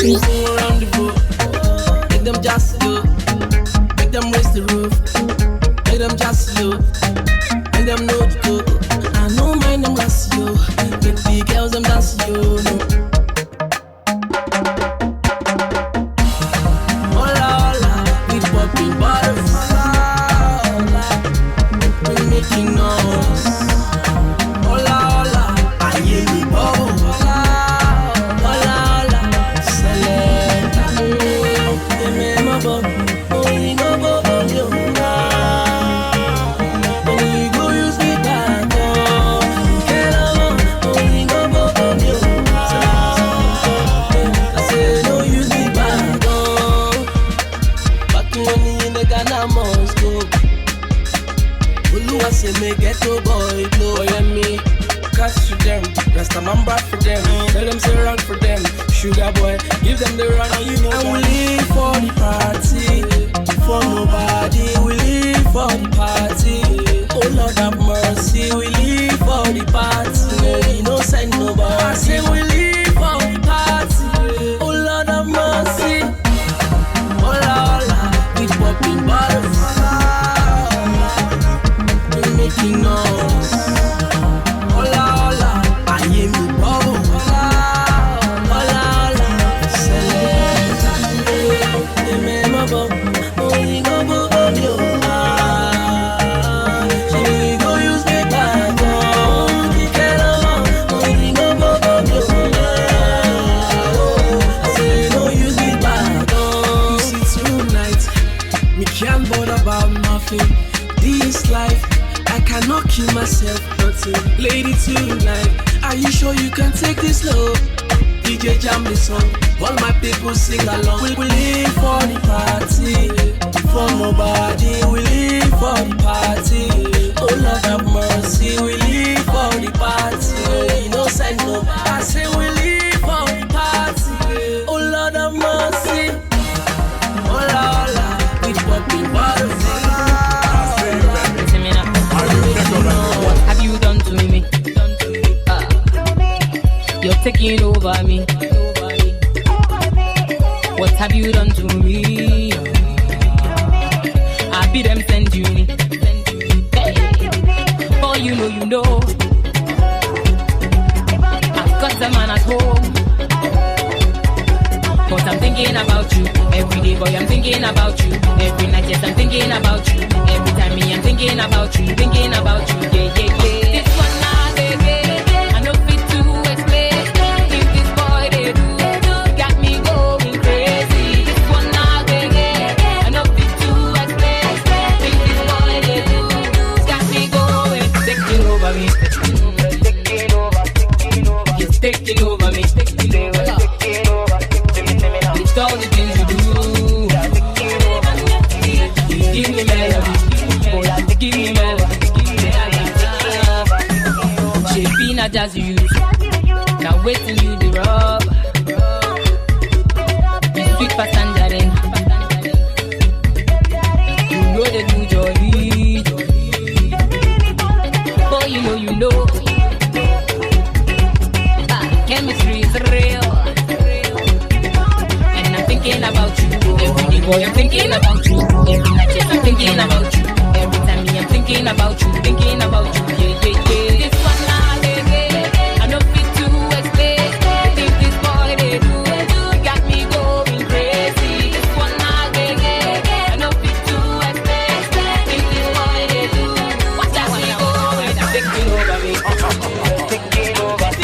Things go around the boat. Make them just look. Make them raise the roof. Make them just look. Make them know the code. I know mind them gas you. Make the girls them dance you. Hola, hola, we popping bottles. Hola, we making noise. Hola, hola, I hear me bubble. Hola, hola, hola, select. They make my bubble. Oh, you go bubble, you say me ghetto boy, blow Yemi. Cash to them, rest of man back for them. Tell them say run for them, sugar boy, give them the run. And we live for the party, for nobody. We live for the party. Oh Lord have mercy, we live for the party. We no send nobody. I say we live for the party. Oh Lord have mercy. Hola, hola, we popping bottles. Making noise. Hola, hola, I hear me bubble. Hola, hola, hola, select. They make my bubble. Oh, you go bubble, you. She go use me back. Oh, you get along. Oh, you go bubble, you. I say, no use me back. Oh, you see tonight, me can't bother about nothing. This life, I cannot kill myself, nothing. Lady tonight, are you sure you can take this love? DJ jam the song, all my people sing along. We live for the party, for nobody. We live for the party. Oh Lord have mercy, we live for the party. No send no. I say we live for the party. Oh Lord have mercy. Hola, hola, we popping bottles. What have you done to me? You're taking over me. What have you done to me? I be them send you me. Oh, you know. I've got the man at home. But I'm thinking about you. Every day, boy, I'm thinking about you. Every night, yes, I'm thinking about you. Every time, me, I'm thinking about you. Thinking about you, yeah. This one now, baby, I know fit to explain. If this boy, they do, got me going crazy. This one now, baby, I know fit to explain. If this boy, they do, got me going. Taking over me. He's taking over me. It's all the things you do. Give me melody. Give me melody. Shaping a jazz you use. Now waiting you the rub. You sweet passenger then. You know they do jolly. Boy, you know. Chemistry is real. Thinking about you every day, boy. I'm thinking about you every night. Yes, I'm thinking about you every time. Me, I'm thinking about you, yeah. This one now, baby, I know fit to explain. Think this boy they do, got me going crazy. This one now, baby, I know fit to explain. Think this boy they do, watch out when you go. I'm taking over me, taking over me.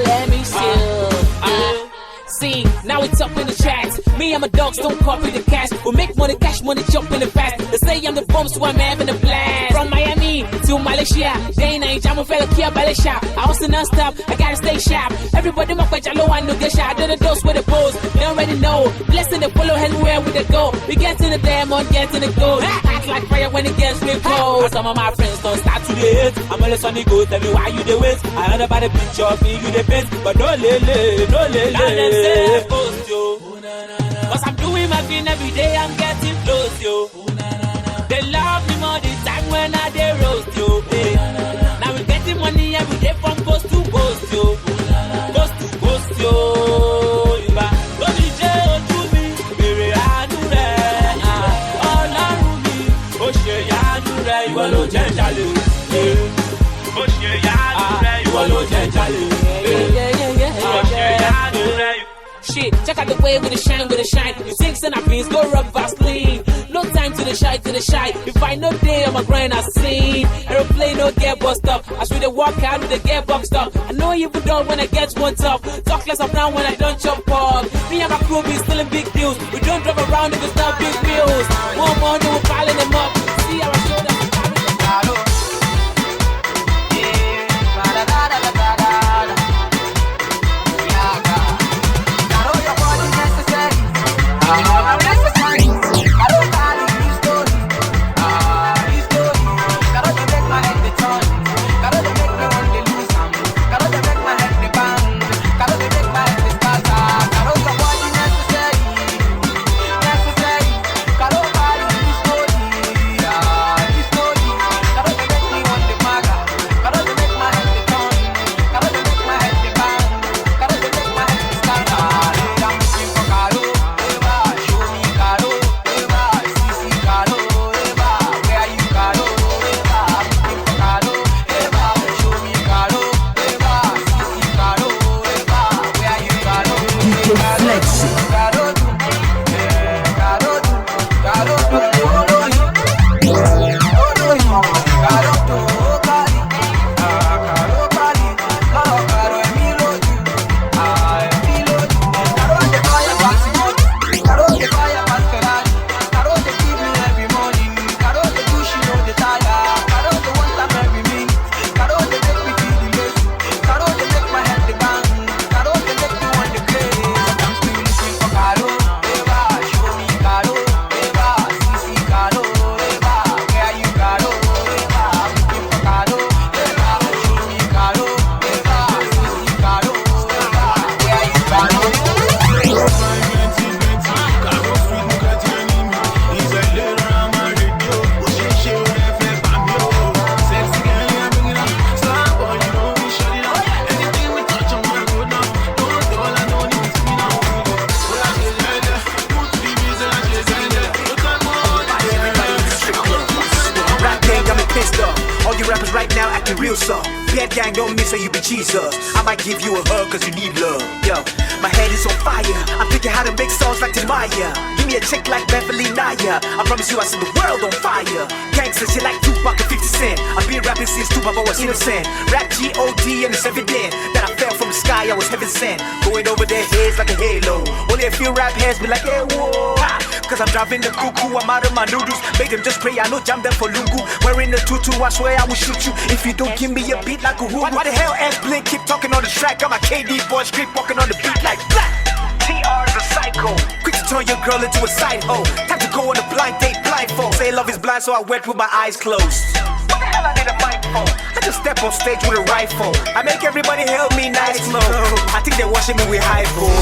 Let me see. See, now it's up in the chat. Me and my dogs don't copy the cash. We make money, cash money, jump in the fast. They say I'm the bomb, so I'm having a blast. From Miami to Malaysia, day and night, I'm a fella kia Malaysia. I also non-stop, I gotta stay sharp. Everybody my question, I know get shot. I the dose with the pose, they already know. Blessing the follow everywhere with the go. We get in the diamond, get in the gold. Act like fire when it gets real cold. Some of my friends don't start to they hate. I'm always on the go, tell me why you they wait. I heard about the picture of me, you they paint, but no lele. Now them say I post yo, cause I'm doing my thing every day, I'm getting close yo. They love me more the time when I they roast yo. Hey. Now we getting money every day from post to post yo. Post to post yo. Don't DJ to me, baby I do that. All I me, oh shit, I do that. You alone Jale. Oh shit, I do that. You alone Jale. Oh shit, I do that. Shit, check out the way with the shine, with the shine. You sing and I beans, go rub Vaseline. No time to the shy, to the shy. If I no day on my grind, I seen. Aeroplane no get bust up. I should walk out with the get boxed up. I know you even done when I get one tough. Talk less of now when I don't chop up. Me and my crew be still in big deals. We don't drive around if it's not big wheels. One morning we're piling them up. See how I show them. I might give you a hug cause you need love. Yo, my head is on fire. I'm thinking how to make songs like Timaya. Give me a chick like Beverly Naya. I promise you I set the world on fire. Gangsta shit like Tupac and 50 Cent. I've been rapping since Tupac was innocent. Rap G.O.D. and it's evident that I fell from the sky, I was heaven sent. Going over their heads like a halo. Only a few rap heads be like, hey, whoa. Cause I'm driving the cuckoo, I'm out of my noodles. Make them just pray, I know jam them for lungu. Wearing the tutu, I swear I will shoot you if you don't give me a beat like a Unek. Why the hell S-Blink keep talking on the track? Got my KD boys creep walking on the beat like black. TR's a psycho. Quick to turn your girl into a side hoe. Time to go on a blind date blindfold. Say love is blind so I went with my eyes closed. What the hell I need a mic for? I just step on stage with a rifle. I make everybody help me nice low. I think they're watching me with hypo.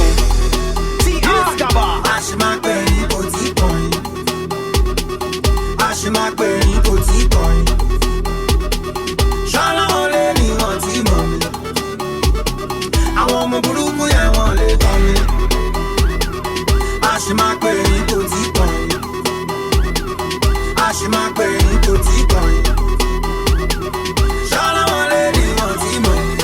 Ashimapeyin kò tí kọ̀yìn. Ashimapeyin kò tí kọ̀yìn. Ṣọ́lọ́wọ́ lé ní wọ́n tí mọ̀ mí. Àwọn ọmọ burúkú yẹn wọ́n lè tọ́ mi. Ashimapeyin kò tí kọ̀yìn. Ashimapeyin kò tí kọ̀yìn. Ṣọ́lọ́wọ́ lé ní wọ́n tí mọ̀ mí.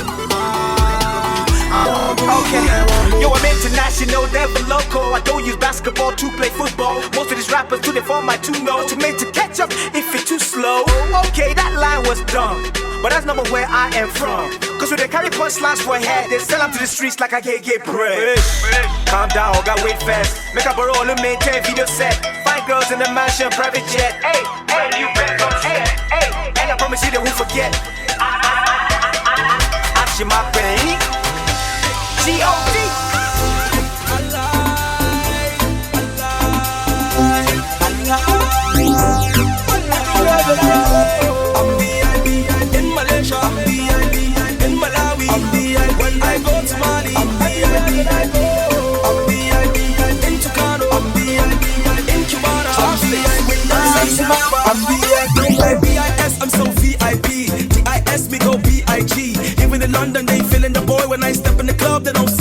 Àwọn ọmọ burúkú yẹn wọ́n lè. Yo, I'm international, never local. I don't use basketball to play football. Most of these rappers do they for my 2-0 to make to catch up if it's too slow. Okay, that line was dumb, but that's not where I am from. Cause when they carry punchlines for a head, they sell them to the streets like I can't get bread. Calm down, got wait fast. Make up a roll and maintain video set. Find girls in the mansion, private jet. Hey, hey, you bet on set. Hey, and I promise you they won't forget. Ashimapeyin, G.O.D. I'm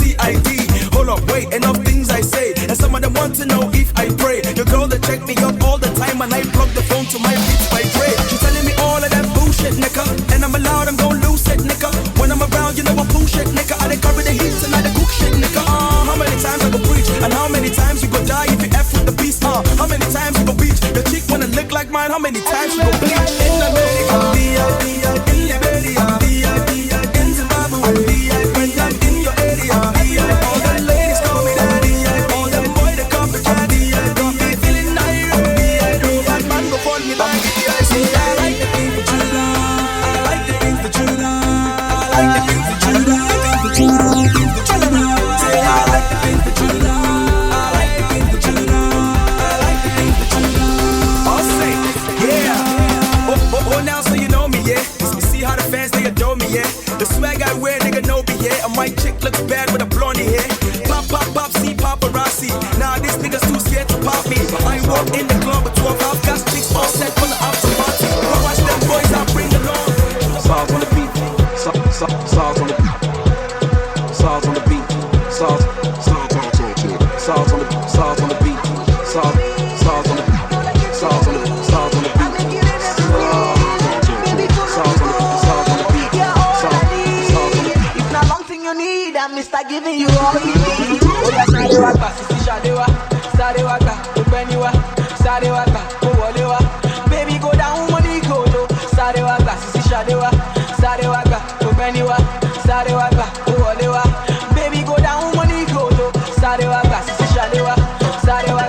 CID. Hold up, wait, enough things I say. And some of them want to know if I pray. Your girl that check me up all the time and I plug the phone to my beats by Dre. She telling me all of that bullshit, nigga. And I'm allowed, I'm gon' lose it, nigga. When I'm around, you know I pull shit, nigga. I done carry the heat and I done cook shit, nigga. How many times I go preach? And how many times you go die if you F with the beast? How many times you go beach? Your chick wanna lick like mine, how many times you go bleach? In America, in Liberia, in Zimbabwe, when I'm in your area. All the ladies call me daddy, all them boy they call me daddy. Got me feeling nice, bad man go call me back. See, I like the things that you love, I like the things that you love, I like the things that you love, Say I like the things that you love, I like the things that you love, I like the things that you love. I'll say, yeah. Oh, now so you know me, yeah. You see how the fans they adore me, yeah. The swag I wear, nigga know me, yeah. And my chick looks bad with a blondie hair. Pop, see paparazzi. Nah, this nigga's too scared to pop me. I walk in the club with 12 outcast chicks all set for the after party. Go watch them boys, I bring along. Sarz on the beat, Sarz on the beat, Sarz on the beat, Sarz on the beat, Sarz on the beat, Sarz on the beat, Sarz on the beat, Sarz on the beat, Sarz on the beat, If not long thing you need, I'm Mr. Giving you all you need. Oh yeah, Sadewa, Sisi Shadewa, Sadewa, Ubeniwa, Sadewa, Uwolewa. Baby go down money go low. Sadewa, Sisi Shadewa, Sadewa, Ubeniwa, Sadewa, Uwolewa. Baby go down money go low. Sadewa, Sisi Shadewa, Sadewa,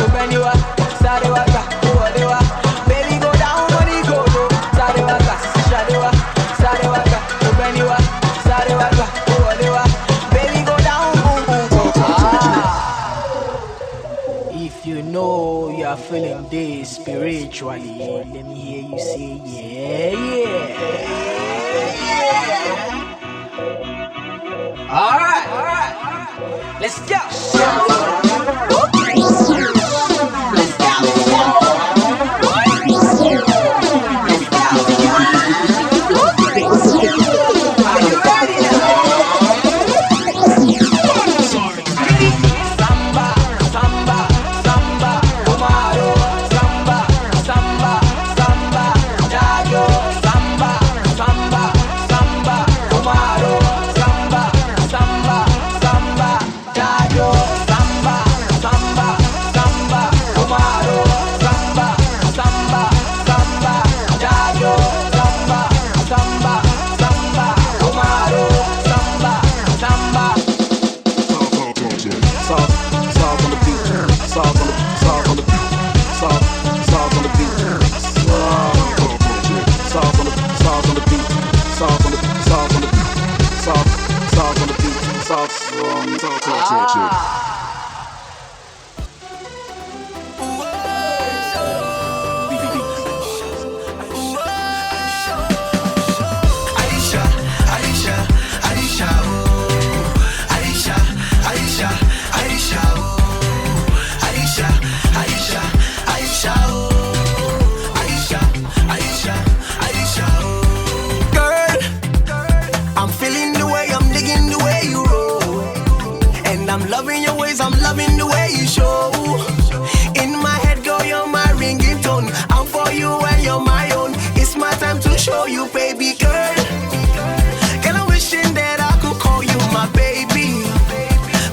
Ubeniwa, Sadewa, Uwolewa. Baby go down money go low. Sadewa, Sisi Shadewa, Sadewa, Ubeniwa, Sadewa, Uwolewa. Baby go down boom boom. If you know you are feeling this spiritually, let me hear you say yeah. Alright, let's go. Let's go. Are you ready now? Samba, samba, samba, tomorrow. Samba, samba, samba, jago. Samba, samba, samba, tomorrow. Samba, samba, samba, jago. Samba, samba, samba, tomorrow. Samba, samba, samba, jago. Samba, samba, samba, tomorrow. Samba, samba. Sarz on the beat, Sarz on the beat, Sarz on the beat, Sarz on the beat, Sarz on the beat, Sarz on the beat, Sarz on the beat. I'm loving your ways, I'm loving the way you show. In my head, girl, you're my ringing tone. I'm for you and you're my own. It's my time to show you, baby girl. Girl, I'm wishing that I could call you my baby.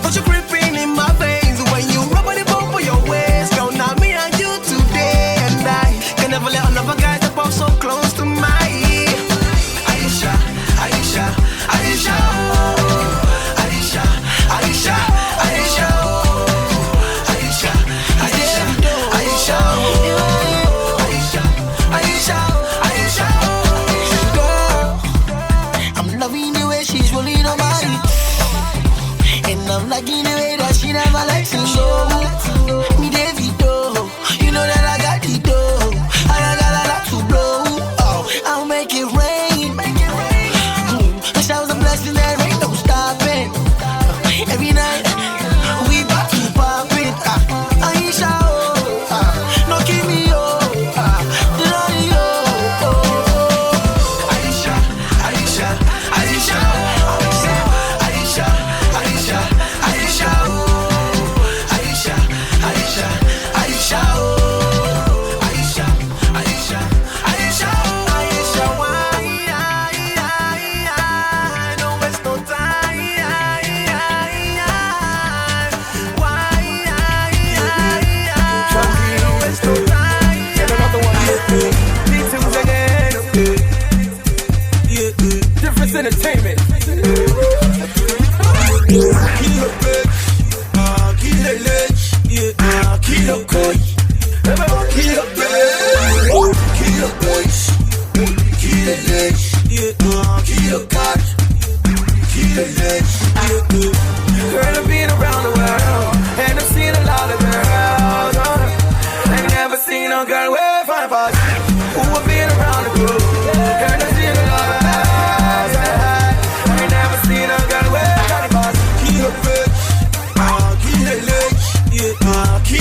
But you're creeping in my veins when you rub on the bump of your waist. Girl, now me and you today, and I can never let another guy step up so close to my Aisha, Aisha, Aisha, Aisha, Aisha. I'm liking the way that she never lets me show. Me Davido, you know that I got the dough. I got a lot to blow. Oh, I'll make it rain. The showers a blessing, there ain't no stopping. Every night we back to pop it. Aisha, no give me Aisha, Aisha, Aisha, Aisha, Aisha, Aisha.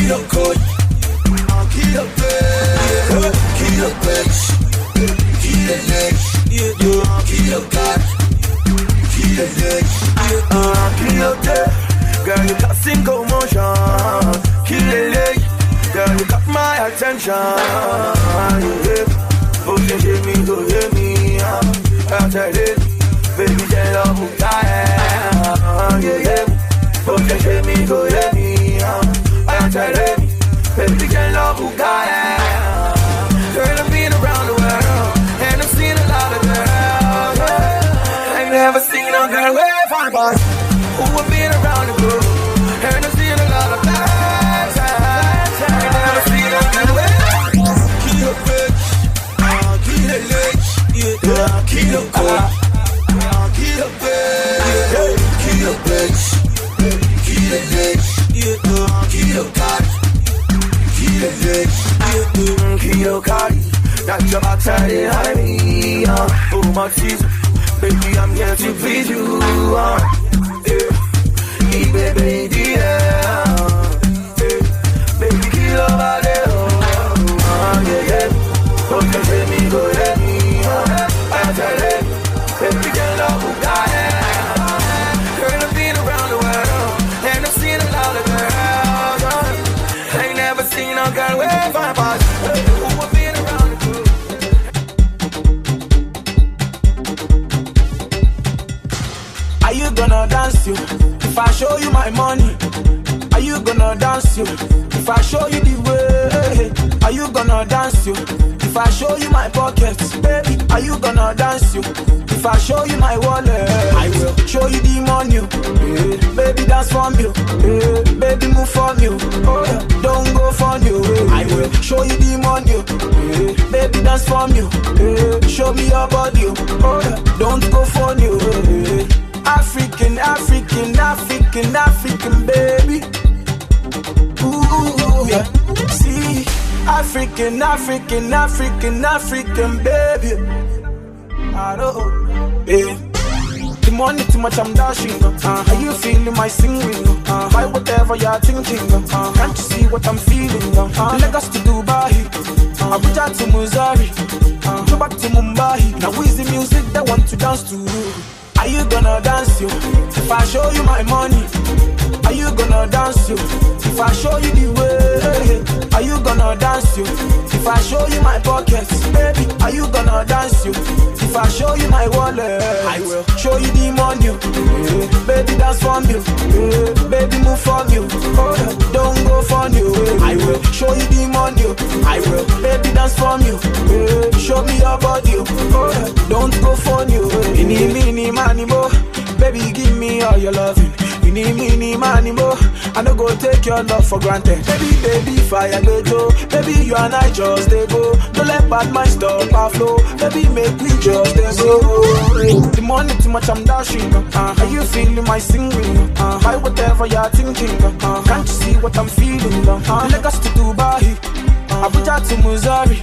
Kilogbe, Kilogbe, Kilogbe, Kilogbe, girl, you got single motion. Kilogbe, girl, you got my attention. Oh, you hear me, go hear me. I'll tell it, baby, tell her who I am. Oh, you hear me, go hear me. I'll tell it, baby, tell her who I am. Girl, I've been around the world, and I've seen a lot of girls. I've never seen a girl with fine bars. Who have been around the globe, and I've seen a lot of guys. I've never seen a girl with fine bars. Kilogbe, Kilogbe, Kilogbe, Kilogbe, Kilogbe, Kilogbe, that's your backside behind me. Oh, my season, baby, I'm here to please you. Baby, baby, Kilogbe, oh, just let me go, let me. I'll tell it, baby, tell her who I am. Girl, I've been around the world, and I've seen a lot of girls. I ain't never seen a girl with fine bars. Who have been around the globe. Are you gonna dance you? If I show you my money, are you gonna dance you? If I show you the way, are you gonna dance you? If I show you my pockets, baby, are you gonna dance you? If I show you my wallet, I will show you the money. Baby, dance for me. Baby, move for me. Oh, yeah. Don't go for me. I will show you the money. Baby, dance for me. Show me your body. Oh, yeah. Don't go for me. African, African, African, African, baby. Ooh, yeah. See, African, African, African, African, baby. I know, yeah. The money too much, I'm dashing. Are you feeling my singing? Buy whatever you're thinking. Can't you see what I'm feeling? Lagos to Dubai, Abuja to Missouri, go back to Mumbai. Now is the music they want to dance to? Are you gonna dance you? If I show you my money, are you gonna dance you? If I show you the way, are you gonna dance you? If I show you my pockets, baby, are you gonna dance you? If I show you my wallet, I will show you the money. Baby, dance for me. Baby, move for me. Oh, don't go for me. I will show you the money. I will, baby, dance for me. Show me your body. Oh, don't go for me. Mini, money, mo. Baby, give me all your loving. Mini, money, mo. I no go take your love for granted. Baby, fire go Joe. Baby, you and I just they go. Don't let bad mind stop our flow. Baby, make we just they go. The money too much, I'm dashing. Are you feeling my singing? Buy whatever you're thinking. Can't you see what I'm feeling? Lagos to Dubai, Abuja to Missouri,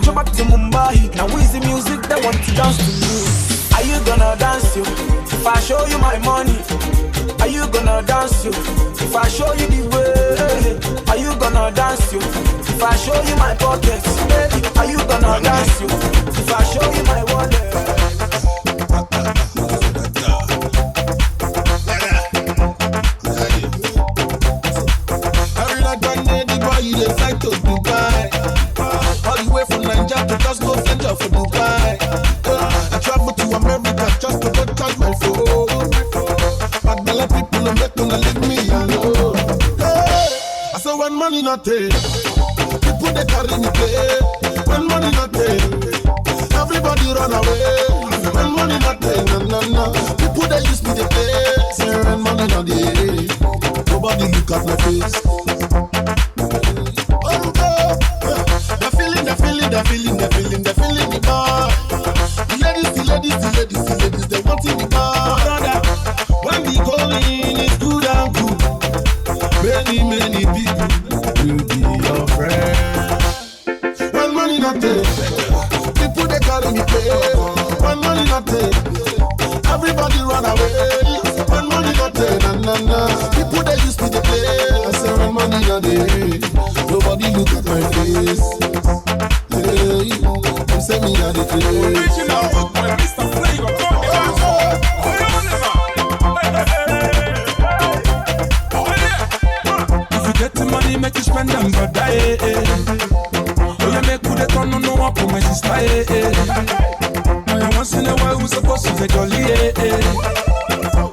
go back to Mumbai. Now is the music they want to dance to you? Are you gonna dance you? If I show you my money, are you gonna dance you? If I show you the way, are you gonna dance you? If I show you my pockets, baby, are you gonna dance you? If I show you my wallet. Every night when they buy you, they fly to Dubai. All the way from Nigeria to just go venture for Dubai. I travel to America just to go charge my phone. But the people don't make gonna leave me alone. Hey, I say when money not take, people they carry me play. When money not take, everybody run away. When money not take, no. People they use me to play. Say when money not take, nobody look at my face. Oh no, they're feeling the bar. The ladies, they want in the bar. When we go in, it's good and good. Many people will be your friend. When money not take, people they carry me play. When money not take, everybody run away. When money not take, na. People they use me to play. I say when money not take. make you spend them, but oh, you make good turn no up for my sister, once in a while, we supposed to say jolly, oh,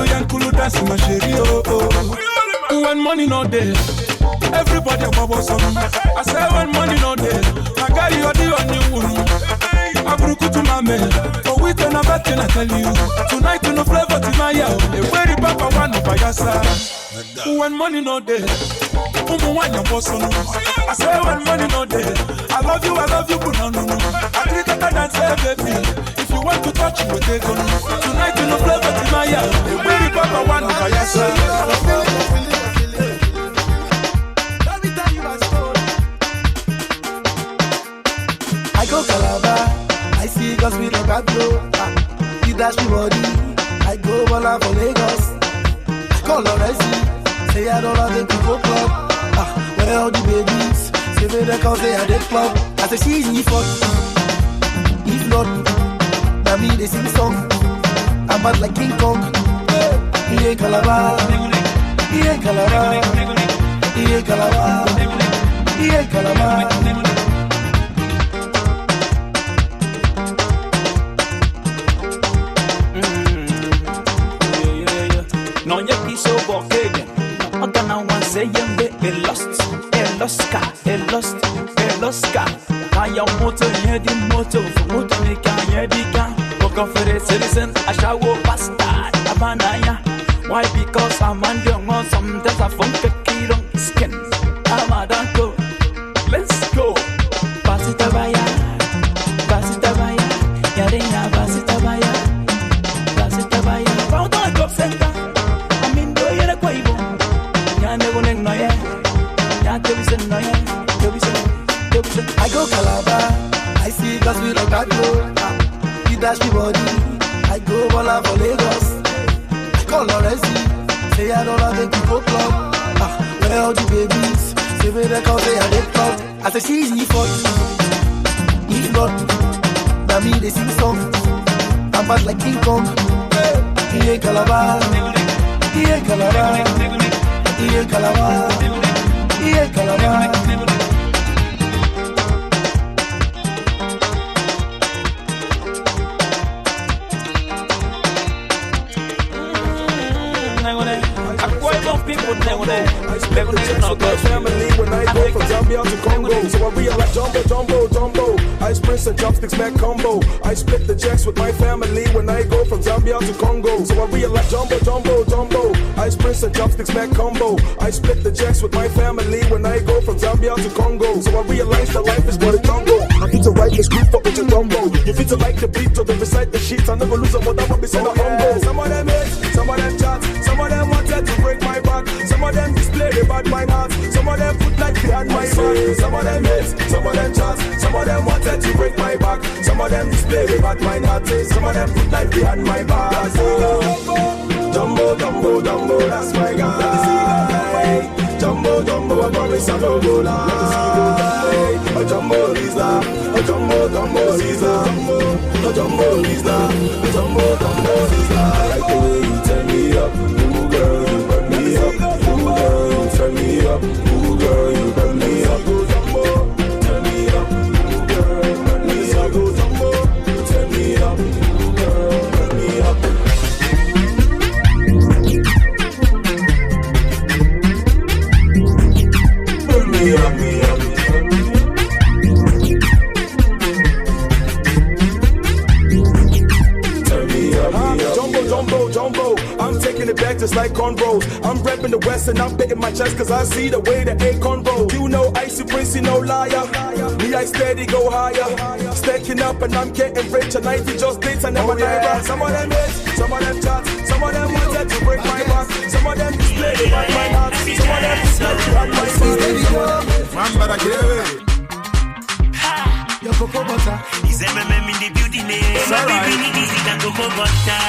Yankulu, dancing my sherry, oh. When money no day, everybody bubbles on. I say when money no day, I got you the only one. I broke to my man, but we turn a bad thing I tell you. Tonight you no flavor Timaya, the very papa one of your side. When money no day, when your boss on. I say when money no day, I love you, but no. I treat it and say baby. If you want to touch, you will take on. Tonight you no flavor Timaya, the very papa one of your side. I go Calabar, I see girls with a bad blow. You dash me body, I go Hola for Lagos. I call Orezi, say I don't have the Coco club. Where all the babies, say me they call say I the club. I say she's me fuck, if not, now me they sing song. I'm bad like King Kong. He ain't Calabar, he ain't Calabar, he ain't Calabar, he ain't Calabar. No ye piso bokegen. Ogana wan say yembe eloska. Kaya moto yedi moto, moto me kan yedi kan. Coco fere citizen, ashawo bastard, abanaya. Why? Because I'm under on sometimes I funk a kid on skin. Amadanko, let's go. Basitabaya, yarinya basitabaya. Found on go center. I go Calabar, I see girls with like that blow. You dash me body, I go Hola for Lagos. I call Orezi, say I don't have the Coco club. Where all the babies, say me they call say I the club. I say she's me fuck, if not, now me they sing song. I'm bad like King Kong. He ain't Calabar, he ain't Calabar, he ain't Calabar, he ain't Calabar. Family when I go from Zambia to Congo, so I realize Jambo. I sprints and chopsticks back combo. I split the checks with my family when I go from Zambia to Congo, so I realize Jambo. I sprints and chopsticks back combo. I split the checks with my family when I go from Zambia to Congo, so I realize that life is but a jungle. I need to write this group up with your Jambo. You feel to like the beat or to recite the sheets. I never lose a what I want be so humble. Some of them hate, some of them chat, some of them wanted to break my back. Some of them display the bad mind heart. Some of them put like behind my back. Some of them hate, some of them chat. Some of them wanted to break my back. Some of them display the bad mind heart. Some of them put like behind my back. Jambo, that's my guy. Jambo, I promise I don't go lie. A Jambo Lisa, a Jambo Lisa, a Jambo Lisa, a Jambo Lisa. I like the way you turn me up, ooh girl, you burn me up, ooh girl, you turn me up, ooh girl, you burn me up, go Jambo, turn me up, ooh girl, burn me up, go Jambo, turn me up, ooh girl, burn me up. Burn me up, me up. Jambo, I'm taking it back just like cornrows. I'm repping the West and I'm betting my chest cause I see the way the Akon roll. You know Icy Prince, you know liar. Me, I steady go higher. Stacking up and I'm getting rich. And 90 just dates and never die. Some of them hate, some of them chat. Some of them wanted to break my back. Some of them display the back my heart. Some of them dislike you at my feet. Man, but I get it. Your Coco butter. Is MMM in the building? My baby need easy than Coco butter.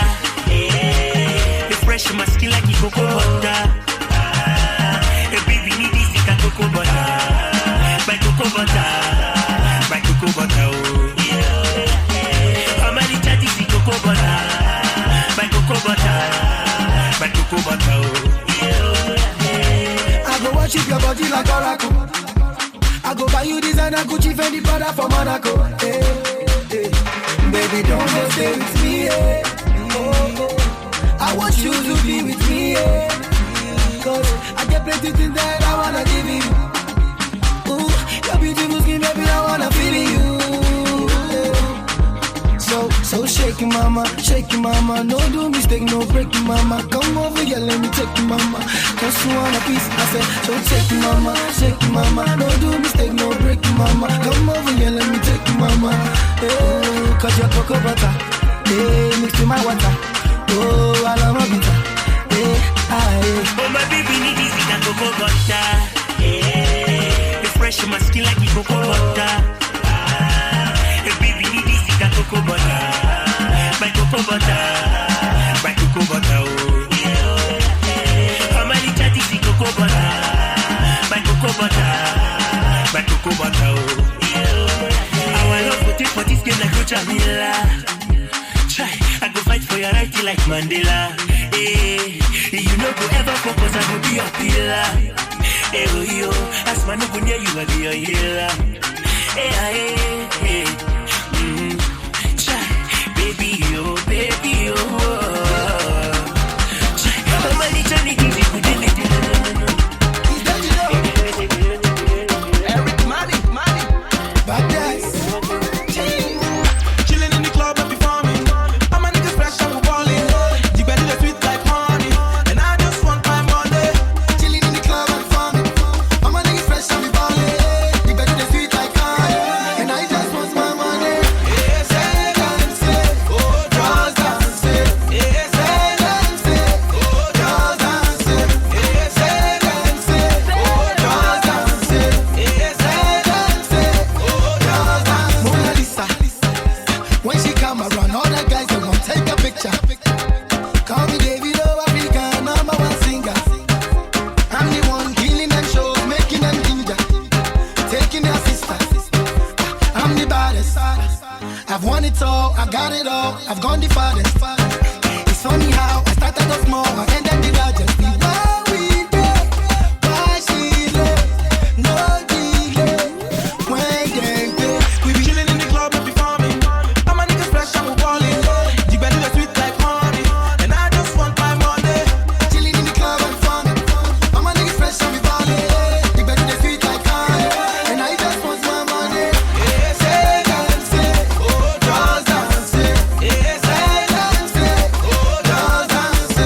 The fresh my skin like the Coco butter. The baby need easy than Coco butter. My Coco butter. My Coco butter. How many chatties the Coco butter? My Coco butter. My Coco butter. I go worship your body Buy you designer Gucci, Fendi, Prada for Monaco. Hey, hey. Baby, don't just stay with me. Hey. I want you to be with me. Hey. Cause I get plenty things that I wanna give you. Ooh, your beautiful skin, baby, I wanna feel you. So shake it, mama, no do mistake, no break it, mama. Come over here, let me take you, mama. Cause you want a piece, I said, so take it, mama, no do mistake, no break it, mama. Come over here, let me take you, mama. Hey, cause your cocoa butter, hey, mix with my water. Oh, I love my bitter, hey, aye. Oh, my baby need this in a cocoa butter. Hey, refresh my skin like a cocoa butter. Cocoa butter, my cocoa butter, my cocoa butter, oh. How many chatties in cocoa butter, my cocoa butter, my cocoa butter, oh. I love put it for this game like Jamila. Try, I go fight for your right like Mandela. Hey, you know go ever focus, I go be your pillar. Hey, oh yo, as man no go near you, I be your healer. Hey, hey, hey. Baby, Eric, money, bad guys. Chilling in the club and performing. I'm a nigga fresh and we're balling. The belly is sweet like honey, and I just want my money. Chilling in the club and performing. I'm a nigga fresh and we're balling. The belly is sweet like honey, and I just want my money. Call me Davido, African #1 singer. I'm the one killing them shows, making them ginger, taking their sisters. I'm the baddest. I've won it all, I got it all, I've gone the farthest. It's funny how I started off small and then the largest. Why we there? Why she there? No delay. When they play, we be chilling in the club and performing. I'm a nigga fresh and we're balling. The belly is sweet like honey, and I just want my money. Chilling in the club and performing. I'm a nigga fresh and we're balling. The belly is sweet like honey, and I just want my money. Say dance, oh just dance. Say dance, oh just dance.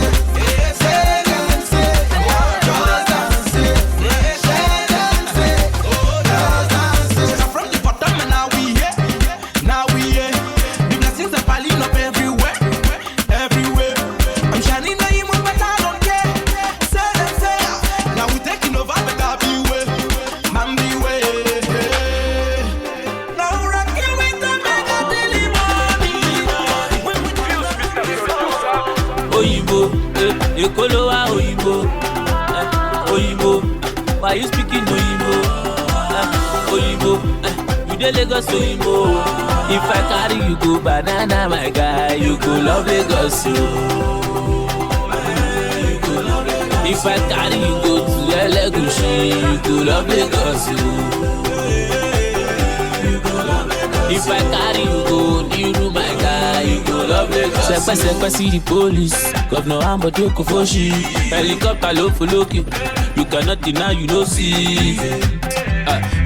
Say dance, oh just dance. Say dance, oh just dance. I'm from the bottom and now we here. The blessings are piling up everywhere. I'm shining now you move, but I don't care. Say, now we taking over, but I'll be way, man be way. Now rocking with the mega daily money. When we Oyibo, Ekolowa Oyibo, Oyibo, why you speaking Oyibo? Oyibo, you dey Lagos Oyibo. If I carry you go Bandana, my guy, you go love Lagos, yo. If I carry you go to Elegushi, you go love Lagos, yo. If I carry you go Niru, my guy, you go love Lagos. Sepe see the police, Governor Ambode Kofoshi, helicopter low for Loki. You cannot deny, you know see.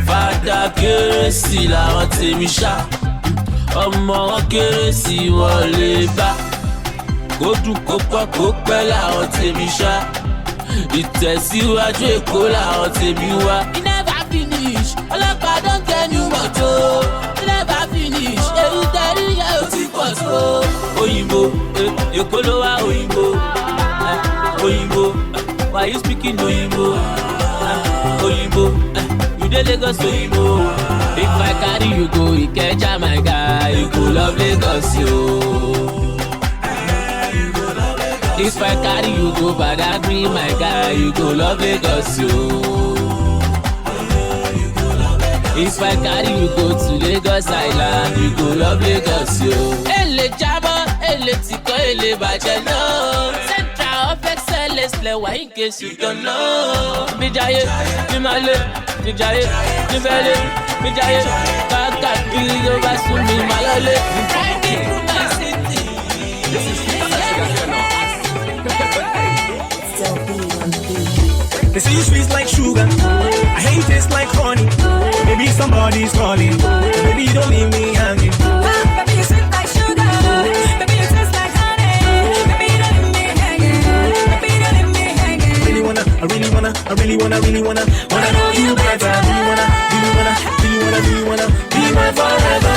Father Kcee la wọn tèmi ṣá, ọmọ wọn kéré sí wọn lè bá. Kó dùn kó pọ̀ kó pẹ́ làwọn tèmi ṣá, ìtẹ̀síwájú Èkó làwọn tèmi wá. You never finish, ọlọ́pàá don tell you much o. You never finish, èyí tẹ̀rí yẹn ò ti pọ̀ tó. Òyìnbó, Èkó ló wá òyìnbó. Òyìnbó, why you speaking òyìnbó? Òyìnbó, you dey Lagos Oyinbo. If I carry you go Ikeja, my guy, you go love Lagos, yo. If I carry you go Badagry, my guy, you go love Lagos, yo. If I carry you go to Lagos Island, you go love Lagos, yo. Ele Jambo, ele Tiko, ele Bajeno. Central of Excellence. let's play why in case you don't know. Me Jale, me Male, me Jale, me Bele, me Jale. Baka kiri over to me Malale. They say you sweet like sugar, I hate taste like honey. Maybe somebody's calling, baby don't leave me hanging. Baby you sweet like sugar, baby you taste like honey. Baby don't leave me hanging, baby don't leave me hanging. I really wanna know you better. Do you wanna be my forever?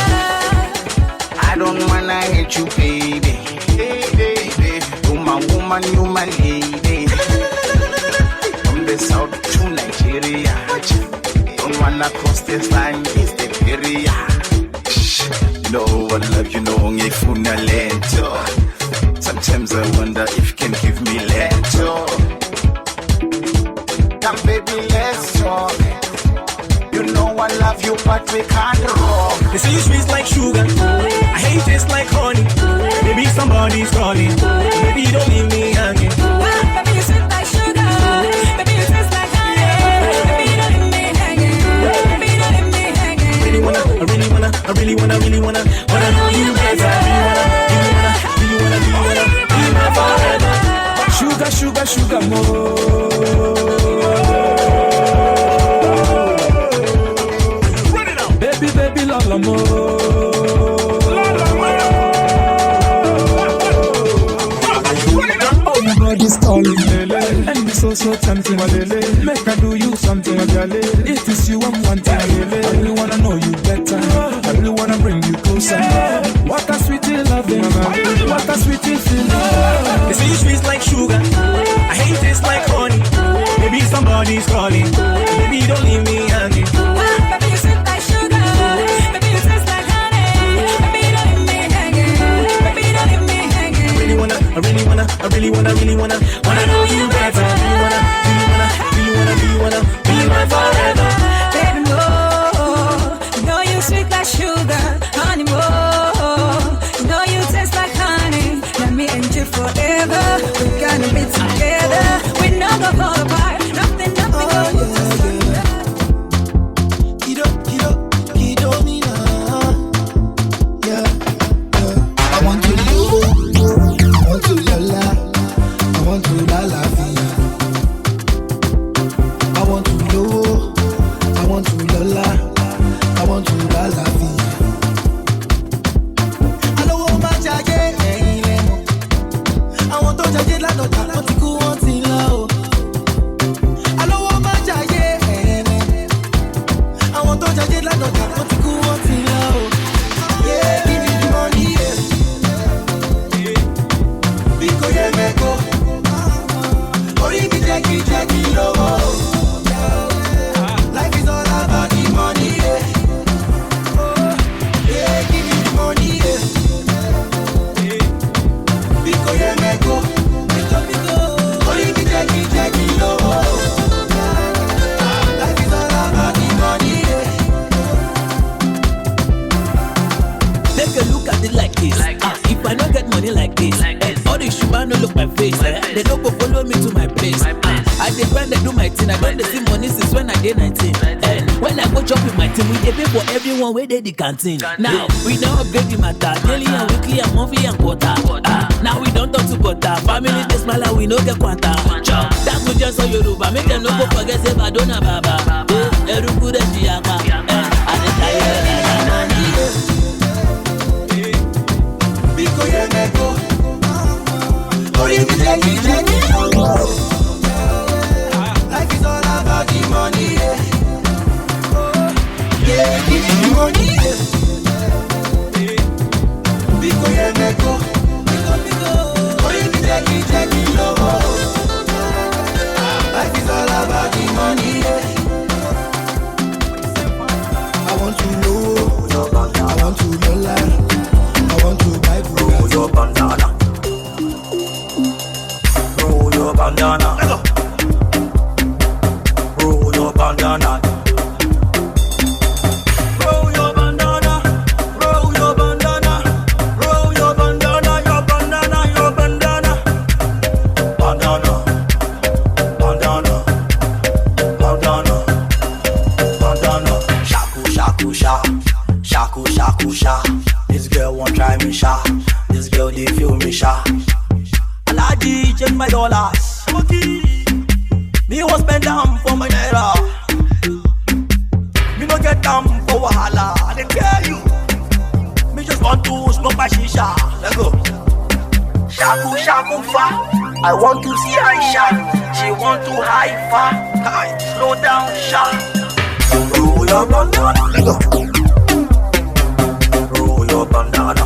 I don't wanna hate you, baby. You my woman, you my lady. From the south to Nigeria, don't wanna cross this line, it's the area. No one love you, no if you na lento. Sometimes I wonder if you can give me lento. Come baby, let's talk. You know I love you, but we can't rock. They say you sweet like sugar, I hate taste like honey. Maybe somebody's calling, baby don't leave me hanging. Baby you sweet like sugar, baby you taste like honey. Baby don't leave me hanging, baby don't leave me hanging. I really wanna know you better. Do you wanna be my forever? Sugar more. Baby, lala more. Everybody's calling, lele, and it's so tempting, lele. Make I do you something, lele. It is you I'm wanting, lele. I really wanna know you better. I really wanna bring you closer. What a sweet loving, what a sweet feeling. They say you sweet like sugar, I hate taste like honey. Maybe somebody's calling, baby don't leave me hanging. Baby you sweet like sugar, baby you taste like honey. Baby don't leave me hanging, baby don't leave me hanging. I really wanna know you better. Do you wanna be my forever? Baby more, you know you sweet like sugar, honey more. You know you taste like honey. Let me and you forever. We're gonna be together. We not gonna fall apart. Nothing gonna put us asunder. Kido me now. Yeah. I want to you. I want to Lola. I want to la la vie. I want to Lo. I want to Lola. I want to la la vie. Hello, my jaye. I want to jaye la dota. Want to go on till low. Hello, my jaye. I want to jaye la dota. Want to go on till low. Yeah, give me the money. Because you make go. Orezi Jackie low. Life is all about the money. Yeah, give me the money. Because you make go. Orezi Jackie low. Life is all about the money. Take a look at it like this. If I don't get money like this, all the sugar no look my face. They don't go follow me to my place. I dey grind, I do my thing. I don't dey see money since when I dey 19. When I go chop with my team, we dey pay for everyone where they the canteen. Now we don't upgrade the matter, daily and weekly and monthly and quarter. Now we don't talk to butter. Family dey smile and we no get quanta. That's what just so Yoruba make them no go forget say Bandana baba. Eruku de Chiaka, I dey tell you. Because you make go. Orezi Jackie life is all about the money. Yeah, give me the money. Because you make go. Orezi Jackie low. Life is all about the money. I want to know. I want to Lola. I want to buy Bugatti. Your bandana. Roll your bandana. Roll your bandana. Roll your bandana. Roll your bandana. Roll your bandana. Your bandana. Your bandana. Bandana. Shaku, shaku, sha. This girl won't try me, sha. This girl, they feel me, sha. Aladi, change my dollars. Me was spend down for my naira. Me no get down for wahala. I didn't tell you. Me just want to smoke my shisha. Let's go. Shaku, shaku, fa. I want to see Aisha. She want to high fa. Slow down, sha. Roll your bandana. Let's go. Roll your bandana.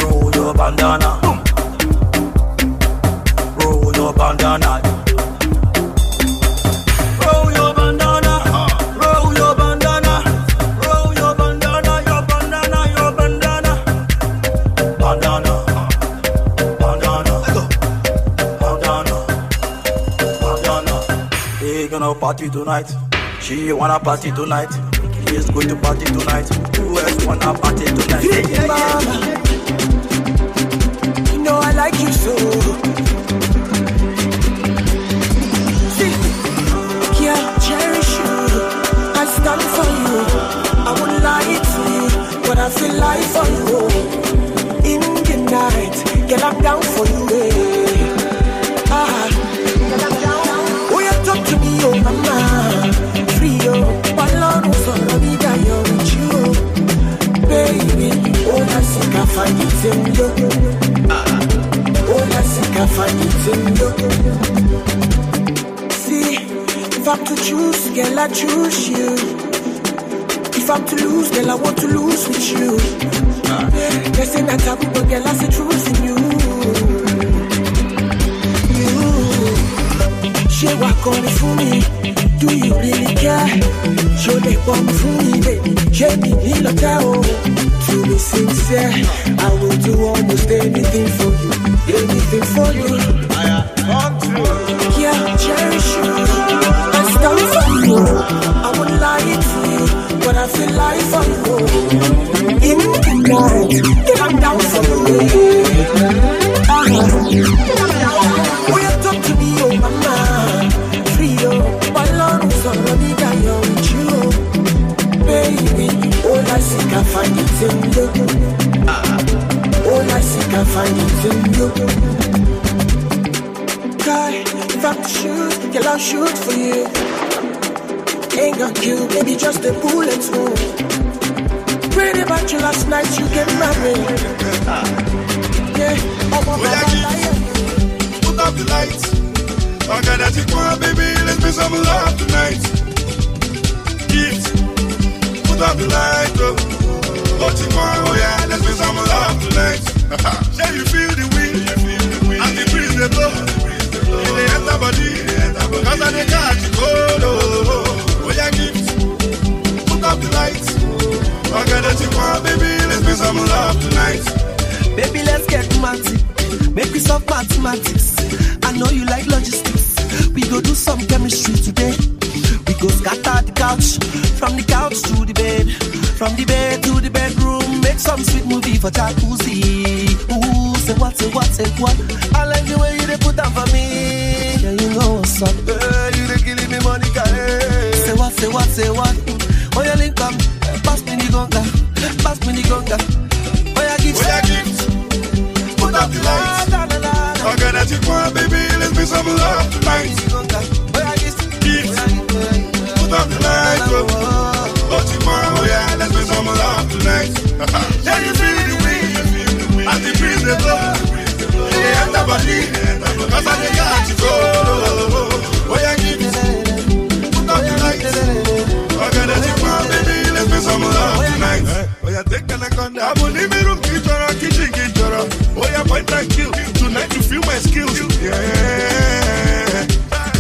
Roll your bandana. Roll your bandana. Roll your bandana. Roll your bandana. Roll your bandana. Your bandana. Your bandana. Bandana. Bandana. Bandana. Bandana. We gonna party tonight. She wanna party tonight. He is going to party tonight. Who else wanna party tonight? Yeah, mama. You know I like you so. Yeah, cherish you. I stand for you. I wouldn't lie to you, but I feel like for you. In the night, get up down for you. Get up down. Oh, you talk to me, oh mama. Free you. Balloon for the vida, you're with you. Baby, oh, that's sick, I find it in you. Oh, that's sick, I find it in you. If I'm to choose, girl, I choose you. If I'm to lose, girl, I want to lose with you. They say that taboo, but girl, I see truth in you. She walk on it for me. Do you really care? Show they come for me, baby. Yemi Alade. To be sincere, I will do almost anything for you. Anything for you. Yeah, cherish you. Stand for you. I would lie to you, but I feel like for you. In the night, get up down for you. Oh, you talk to me, oh mama. Free you. Balloon for the nigga, you're with you. Baby, all I seek, I find it in you. All I seek, I find it in you. Guy, if I'm to shoot, girl, I'll shoot for you. Ain't got you, baby, just a bullet wound. Prayed about you last night, you get married. Yeah, I'm a put up the lights. I got that you want, baby, let's make some love tonight. Kids, put up the lights, oh. What you want, oh yeah, let's make some love tonight. Yeah, you feel the wind, and the breeze they blow. In the enter body, cause I dey catch you cold, oh yeah, gift, put up the lights. I got that you want, baby, let's make some love tonight. Baby, let's get romantic. Make we solve mathematics. I know you like logistics. We go do some chemistry today. We go scatter the couch. From the couch to the bed. From the bed to the bedroom. Make some sweet movie for jacuzzi. Ooh, say what, say what, say what. I like the way you dey put down for me. Yeah, you know what's up. You dey killing me, Monica. Say what, say what, say what. Oh, you link up. Pass me the gonga. Pass me the gonga. Oh, you give. Oh, you give. Put up the lights. I got that you want, baby, let's make some love tonight. Give. Put up the lights, oh. What you want, oh yeah, let's make some love tonight. Yeah, you feel the wind, and the breeze they blow. Yeah, enter body, cause I dey got you go. Oh yeah, give. Put up the lights. I got that you want, baby, let's make some love tonight. Oh yeah, take the neck on that. I'm only me room, kitchen, oh yeah, point and kill. Tonight you feel my skills. Yeah.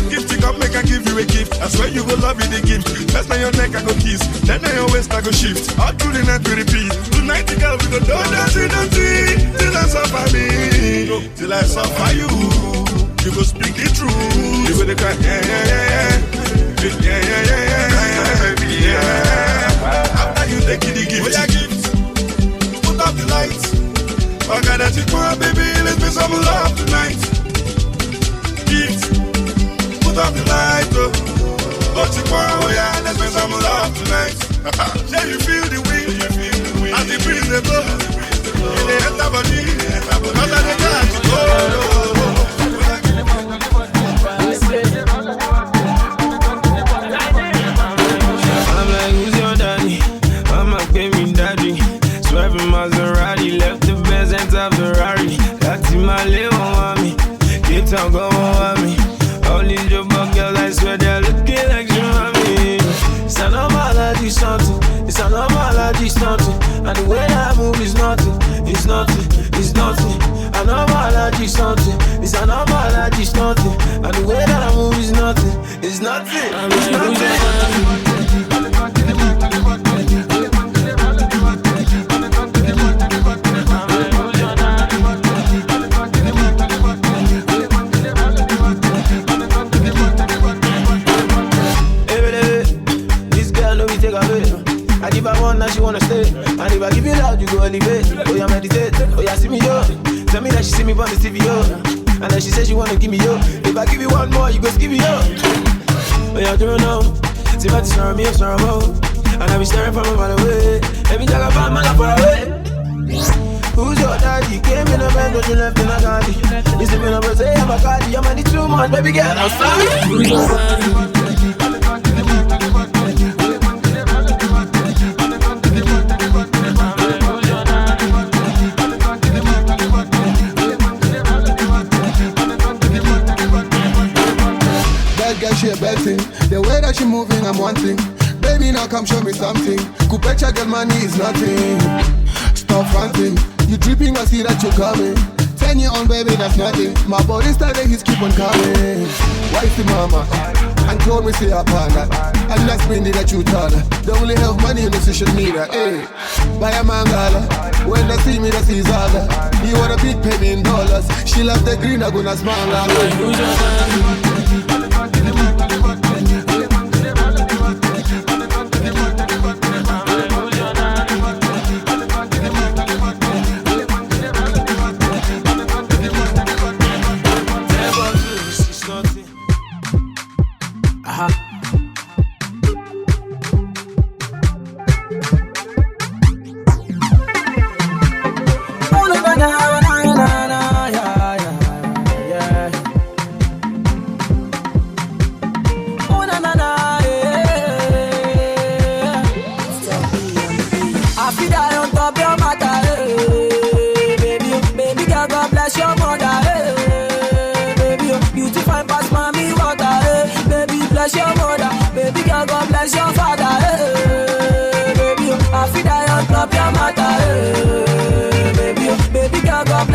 Gift you come make I give you a gift. I swear you will love me the gift. First on your neck I go kiss, then on your waist I go shift. All through the night we repeat. Tonight the girl we go do dirty, till I suffer me, till I suffer you. You go speak the truth. You go the cry, yeah. After you take the gift, oh yeah, gift. Put up the lights. I got that you want, baby, let's make some love tonight. Gift, put up the light, oh. But you oh yeah, let's make some love tonight. Yeah, you feel the wind, as the breeze they blow. In the enter body, not that they can't go. I'm like, who's your daddy? I'm a baby daddy. Swerving Maserati, left the Benz and top Ferrari. That's in my little mommy. Get on, go on me. All these your bug girls, I swear they're looking like you and me. It's an allergy something. It's an allergy something. And the way that I move is nothing. It's nothing. It's nothing. An allergy something. It's an allergy something. And the way that I move is nothing. It's nothing. It's nothing. I give her one, now she wanna stay. And if I give you loud, you go elevate. Oh, yeah, meditate. Oh, yeah, see me, yo. Tell me that she see me on the TV, yo. And then she says she wanna give me, yo. If I give you one more, you go skip me, yo. Oh, yeah, do you know? See my sorrow me, sorrow more. And I be staring from a mile away. Every time I find my life far away. Who's your daddy? Came in a bed, but you left in a garden. You see me in a birthday, I'm a cardi. I'm only 2 months, baby girl, I'm sorry. Who's your daddy? She a bad thing. The way that she moving, I'm wanting. Baby, now come show me something. Kupecha girl, money is nothing. Stop fronting. You dripping, I see that you coming. 10 year on, baby, that's nothing. My body started, he's keep on coming. Wifey mama, and told me say a partner. And that's been that you tell her. They only have money in the social media. Hey, buy a mangala. When they see me, they see Zaga. You want a big penny in dollars. She love the green, I'm gonna smile.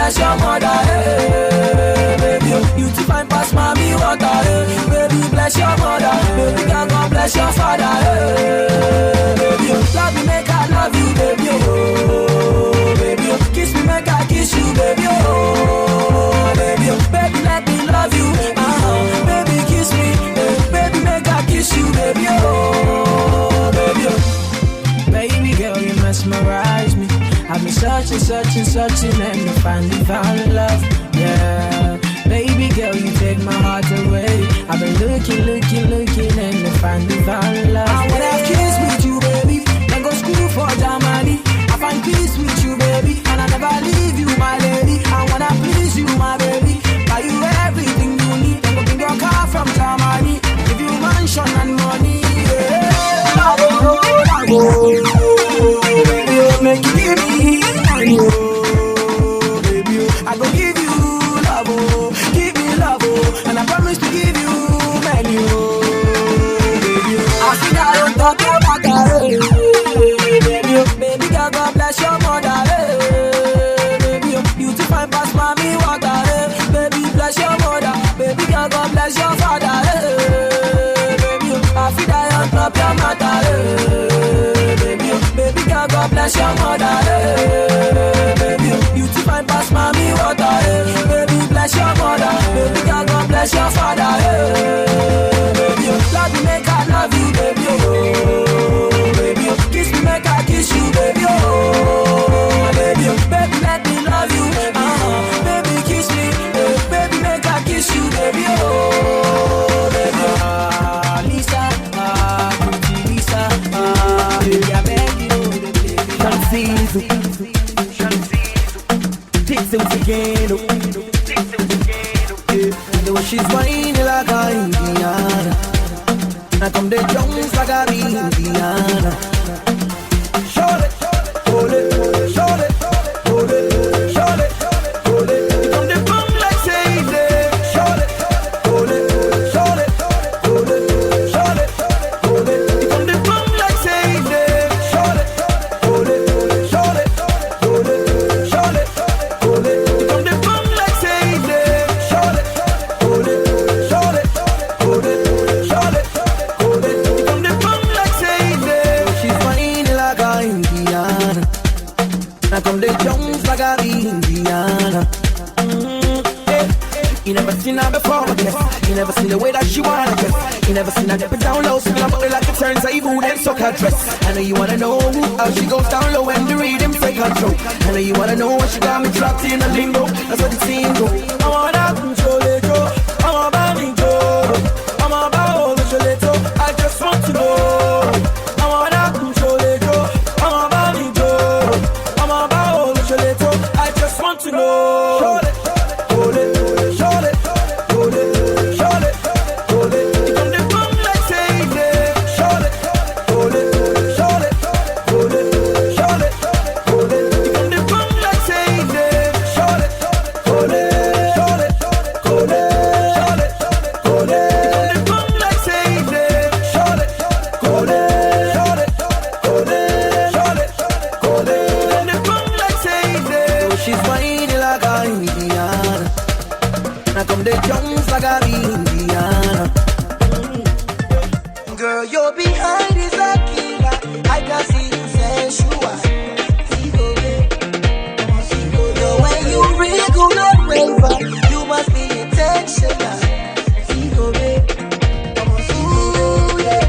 Your mother, hey, baby, you to find past mommy water, hey, baby, bless your mother, baby, God bless your father, hey, baby, love me, make I love you, baby, oh, baby, kiss me, make I kiss you, baby, oh, baby, let me love you, baby, kiss me, baby, make I kiss you, baby, oh, baby, girl, you mesmerize me. I've been searching, and finally found love, yeah. Baby girl, you take my heart away. I've been looking, and finally found love. I wanna have kids with you, baby, then go school for Germany. I find peace with you, baby, and I never leave you, my lady. I wanna please you, my baby, buy you everything you need, then go bring your car from Germany, give you mansion and money, yeah. Baby, make you give me money, oh, baby, I go give you love, oh, give me love, oh, and I promise to give you many, oh, baby, I think I don't talk about that, baby, God bless your mother, baby, you to find past mommy water, baby, bless your mother, baby, God bless your father, baby, I feel I don't talk about that, God bless your mother, baby, you to find past mommy water, baby, bless your mother, baby, God bless your father, baby, love me, make I love you, baby, oh, baby, kiss me, make I kiss you, baby, oh, baby, let me love you, baby, kiss me, baby, make I kiss you, baby, oh, baby, Lisa, like a Indiana. I come the Jones like a Indiana. Show it, hold it, show it, hold it, show it, hold it. You come the bum like say it. Show it, hold it, show it, hold it, show it, hold it. You come the bum like say it. Show it, hold it, show it, hold it, show it, hold it. You come the bum like say it. Show it, hold it, show it, hold it, show it, hold it. You come the bum like say it. She's fine like a Indiana. I come the Jones like a Indiana. You never seen her before, I guess. You never seen the way that she wanna dress. You never seen her dip it down low, spin her body like it turns a evil, then suck her dress. I know you wanna know how she goes down low when the rhythm take control. I know you wanna know what she got me trapped in a limbo. That's what the scene go. I wanna control it, yo. I'm about me, yo. I'm about all the chaleto. I just want to know. I wanna control it, yo. I'm about me, yo. I'm about all the chaleto. I just want to know. Hold it, hold it. Girl, you're behind is a killer. I can see you sensual. When you wriggle and waver, you must be intentional. Ooh, yeah.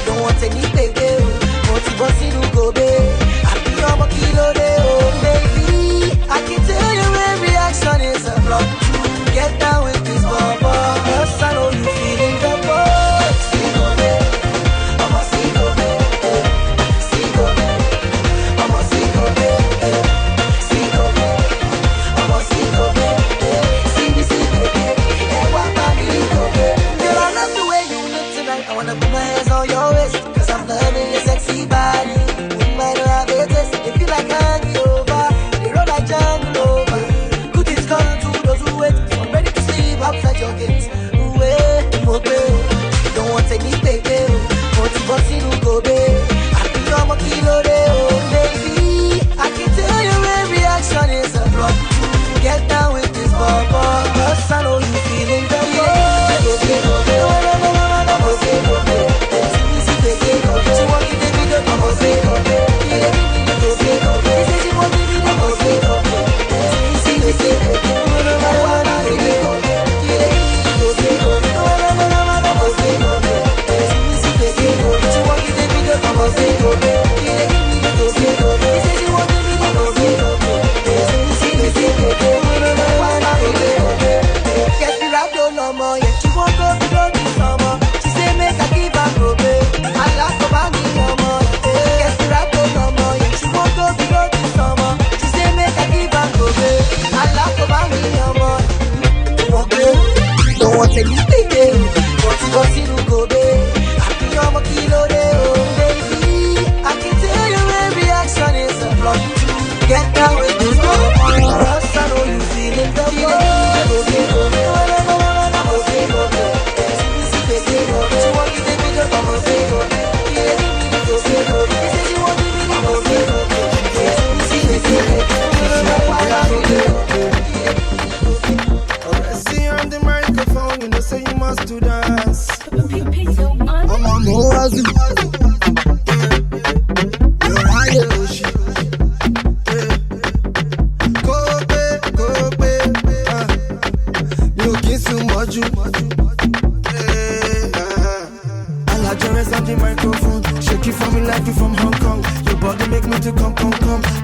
Don't want any baby. Want to bust in Ugobe. I be on my kilo day, oh baby. I can tell your reaction is a block. Get down with this bumper. Yes, I know you feeling the buzz. I'm a Sigobe. Sigobe. I'm a Sigobe. Sigobe. I'm a Sigobe. Sigobe. What about Sigobe? Girl, I love the way you look tonight. I wanna put my hands on your waist, 'cause I'm loving your sexy body. Wouldn't mind have a taste. If you like hanging over, they roll like jungle over. Good is gone to those who wait. Outside your gates, don't want any baby. Want to bust in Ugobe. I think I'm a kilo day, oh baby. I can tell your reaction is a block. Get down with this bumper, 'cause I know you feeling the buzz. Get down with this girl. I know you feeling the Orezi on the microphone, you know say you must do dance. I'm a Moazi. You're right, Oshi. The microphone, shake it for me like you from Hong Kong. Your body make me to come.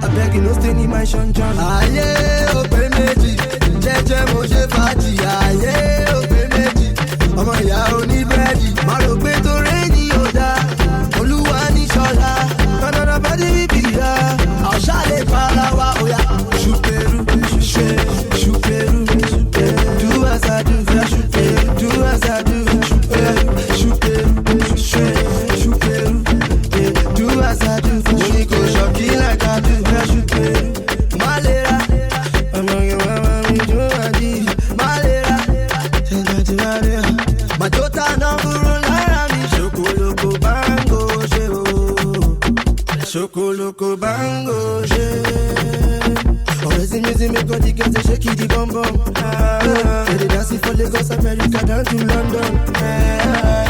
I beg you, no stay in my sunshine. Aye, open meji, jeje mo je fati. Aye, open meji, ọmọ ìyá oní búrẹ́dì. Má rò pé tó rẹ́ni ò dá, Olúwa ní ṣọlá. Kọ́nọ́dọ̀ bá dé bíbí ya, àṣà lè para wa òyà. Ṣùpẹ̀rù, ṣùpẹ̀rù, do as I do, ṣùpẹ̀rù. I do. Do as I do. Money go shocking like I do. Malera, I'm on your mama, me do I do. Malera, my daughter now guru lara mi. Chocoloko bango she oh, chocoloko bango she. Orezi music make all the girls they shake the bum bum. They dancing for Lagos, America down to London.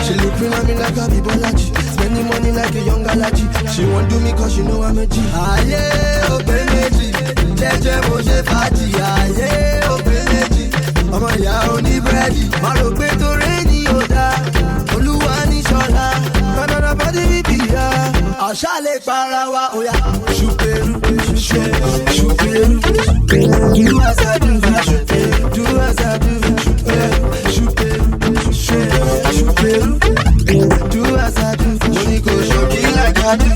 She looking at me like a bibolaji, spending money like a young alaji. She won't do me cause she know I'm a G. Aye, obeneji, jeje moje faji. Aye, obeneji, ọmọ ìyá oní búrẹ́dì. Má rò pé tó rẹ́ni ò dá, Olúwa ní ṣọlá. Kọ́nọ́dọ̀ bá dé bíbí ya, àṣà lè para wa òyà. Ṣùpẹ̀rù, ṣùpẹ̀rù, do as I do, do as I do. Ṣùpẹ̀rù, do as I do. Money go shocking like I do.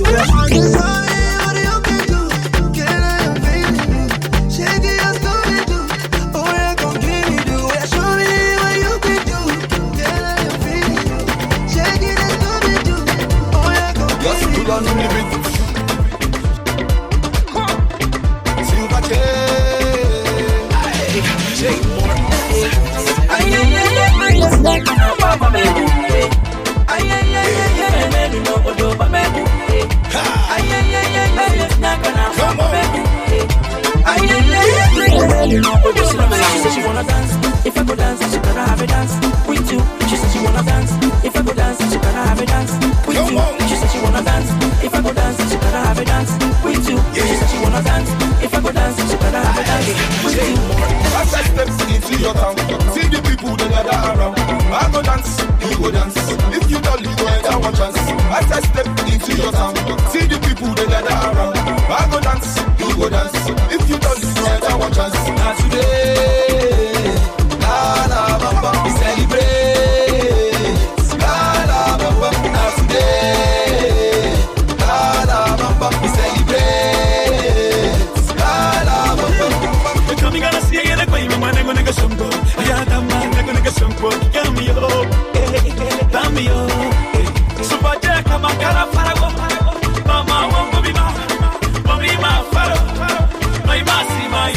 She said she wanna dance. If I go dance, she gotta have a dance with you. She said she wanna dance. If I go dance, she gotta have a dance with you. She said she wanna dance. If I go dance, she gotta have a dance with you. She said she wanna dance. If I go dance, she gotta have a dance with you. As I step into your town, see the people that gather around. I go dance, you go dance. If you don't, you go enter one chance. As I step into your town, see the people that gather around. I go dance, you go dance. If you don't, you go enter one chance. Now today, la la bamba, we celebrate. La la bamba, now today, la la bamba, we celebrate. La la bamba. You're coming on a see you like my man, I'm gonna go shumbo. Yeah, that man, I'm gonna go shumbo. Cameo, cameo. Super Jack, I'm a cara farago. Mama, won't go be my faro. My massy, my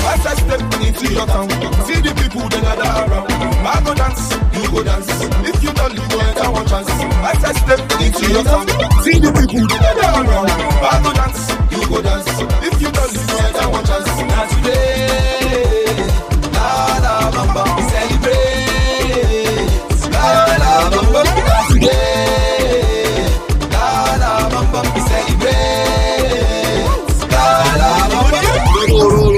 as I step into your town, see the people that gather around. I go dance, you go dance. If you don't, you go enter one chance. As I step into your town, see the people that gather around. I go dance, you go dance. If you don't, you go enter one chance. Now today, la la bamba, we celebrate. La la bamba, now today, la la bamba, we celebrate. La la bamba.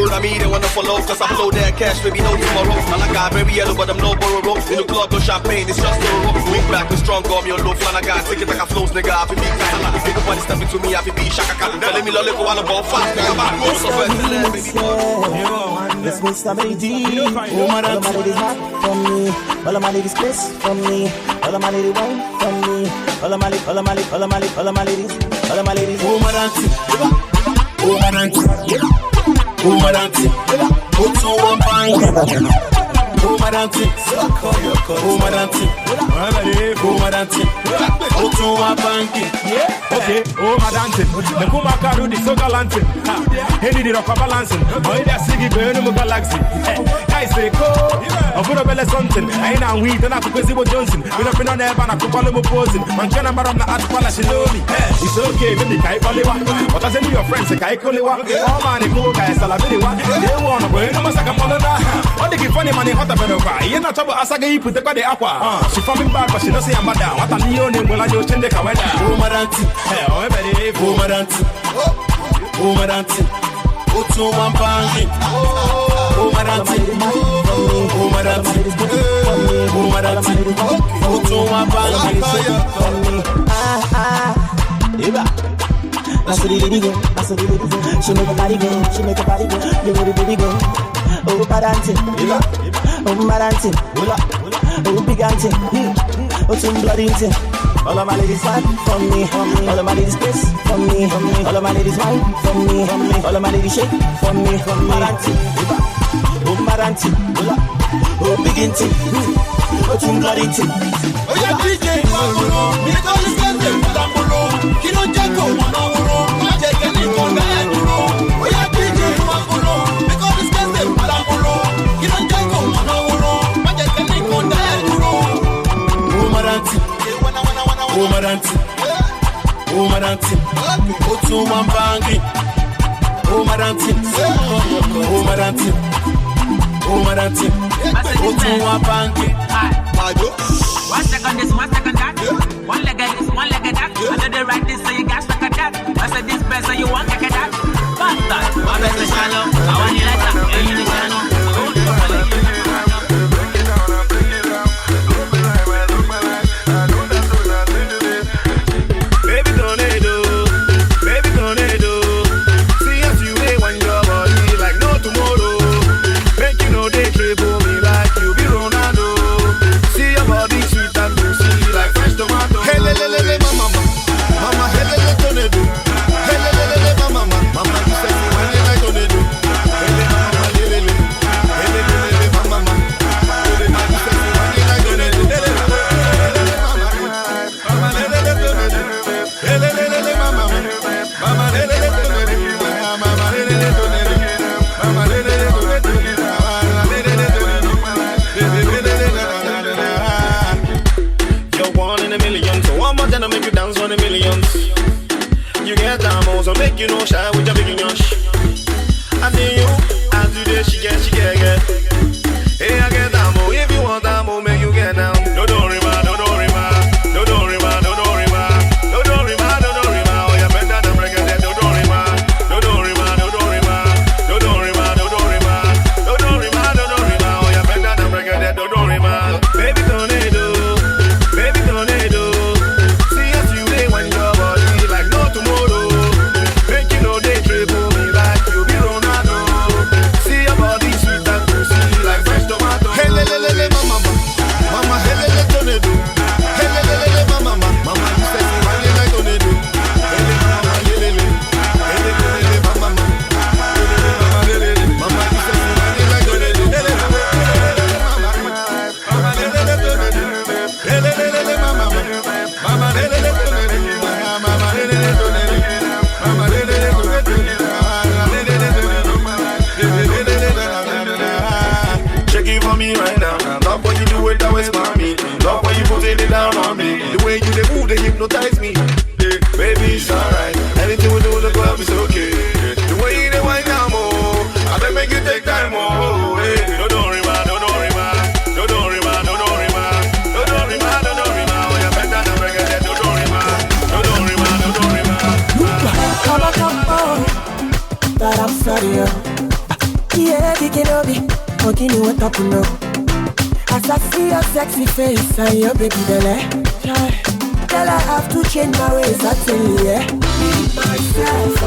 I mean, they wanna follow, cause I blow their cash, maybe no tomorrow. I like I very yellow, but I'm no borrow. In the club, no champagne, it's just a rope. Weak black, we strong, got me on low flan. I got ticket like a flows, nigga. I be big casala. Nigga, body stepping to me, I be big shaka. Telling me, lolly, go on about fast, nigga. I'm most of it. It's Mr. Lady. All my ladies hot from me. All of my ladies kiss from me. All of my ladies wine from me. All of my ladies. All of my ladies. Oh my auntie. Oh my auntie. Oh my auntie. Go to one bank. Oh my auntie. Oh my auntie. Oh my auntie. Go to one bank. Okay, oh my dancing. The Kuma Caro, the Soga Lantin. Henry the Rock Balancing. Oh, that's Siggy Burnham Galaxy. Guys, they go. A good of something. I know we don't have to go Johnson. We don't know never and I could follow posing. Man, can I marry the Atpala? She know me. It's okay, maybe Kai Poliwa. But I send your friends a Kai Koliwa. Oh man, the cool guys, I love it. They want to win. I'm a second Molona. What they give funny money, hot up. You're not trouble as I get you put the body aqua. She coming back, but she doesn't see a mother. What a neon name will I do change the Kawada. Oh my auntie. Oh everybody. Oh my auntie. Oh my auntie. Go to one bank. Oh my auntie. Oh my auntie. Oh my auntie. Go to one bank. That's the lady go. That's the lady go. She make a body go. She make a body go. You know the baby go. Oh, my auntie. Oh, my auntie. Oh, big auntie. Oh, too bloody thing. All of my ladies fight for me. All of my ladies kiss for me. All of my ladies wine for me. All of my ladies shake for me. Maranti, oh Maranti, oh big thing. Oh, too bloody thing. Oh yeah, DJ, me call this girl them Tambolo. Kilo Jacko, Manaworo, Magic and Nikonda Duro. Oh yeah, DJ, me call this girl them Tambolo. Kilo Jacko, Manaworo, Magic and Nikonda Duro. Oh Maranti, oh Maranti, oh Maranti, oh to Mambangi, oh Maranti, oh Maranti, oh Maranti, oh to Mambangi. 1 second this, 1 second that. One leg of this, one leg of that. I know they write this, so you got stuck at that. I said this best, so you want to get that. Bastard, my best is shallow. I want you like that, and you the channel. Baby tornado, see us you may want your body like no tomorrow. Make you know they triple me like you be Ronaldo. See your body sweet and juicy like fresh tomato. Hey, mama, mama, hey, tornado. Hey, mama, mama, you say you want it like tornado. Hey, mama, hey, mama, mama, you say you want it like tornado. You're one in a million, so one more time to make you dance for the millions. You get down, so make you no shy with your big yosh. I see you, as you do, she get. Hey, I get down, if you want that, make you get down. Don't worry, man, don't worry, man. Don't worry, man, don't worry, man. Don't worry, man, don't worry, man. Oh, you better than break it, don't worry, man. Don't worry, man, don't worry, man. Don't worry, man, don't worry, man. Don't worry, man, don't worry, man. Oh, you better than break it, don't worry, man. Baby tornado, see us you may want your body like no tomorrow. Make you know they triple me like you be Ronaldo. See your body sweet and juicy like fresh tomato. Hey, mama, mama, hey, tornado. Hey, mama, mama, you say you want it like tornado. Hey, mama, mama, mama, you say you want it like tornado. Check it for me right now. Love what you do it, that was for me. Love what you putting it down on me. The way you they move, they hypnotize me. Yeah, baby, it's alright. Anything we do in the club is okay. The way you they wind down, I bet make you take time, hey. Don't worry, man, don't worry, man. Don't worry, man, don't worry, man. Don't worry, man, don't worry, man. Oh, you better than break it, don't worry, man. Don't worry, man, don't worry, man. That I'm sorry, yeah, the Kilogbe, okay, you what up now? As I see your sexy face and your baby belly, girl, I have to change my ways, I tell you, yeah. Need myself,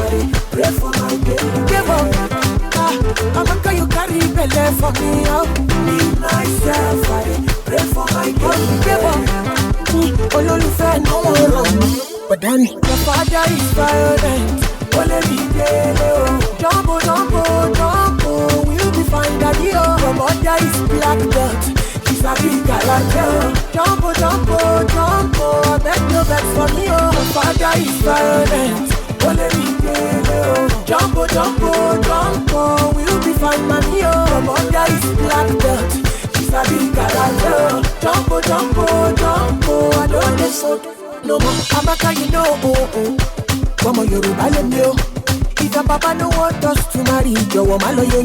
pray for my baby. Give up, I'm gonna you carry belly for me, Need myself, pray for my baby. Give up, all you find no more wrong. But then, your father is violent. Jambo, we'll be fine, daddy. Your mother is black dot. She's a big galactic. Jambo, I beg no vex for me. Your father is violent. Jambo, we'll be fine, mommy. Your mother is black dot. She's a big galactic. Jambo, I don't get so no more. Amaka, you know, Mama Yoruba let me know. If your papa no want us to marry, your woman lo you.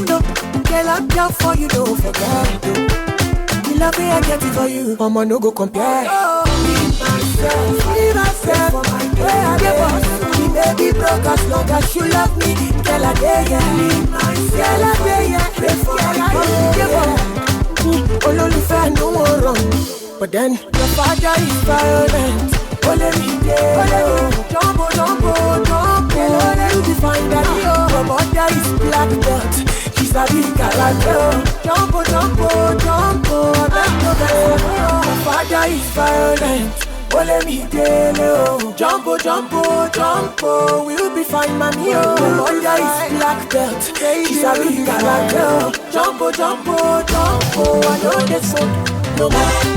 No, girl I'm down for you, don't forget. The love I get it for you, Mama no go compare. Leave myself for my girl. Give us, we may be broke as long as you love me. Girl I dare ya, leave myself, pray for my girl. Give us, Ololufe no more wrong, but then your father is violent. Jambo, you define that your mother is black dot. She's a big galactic. Jambo, I beg no vex. Your father violent. Oh, let me tell you. Jambo, Jambo, Jambo. We'll be fine, mommy. Oh, Monday is black belt. She's a real girl. Jambo, Jambo, Jambo. I know this song. No more.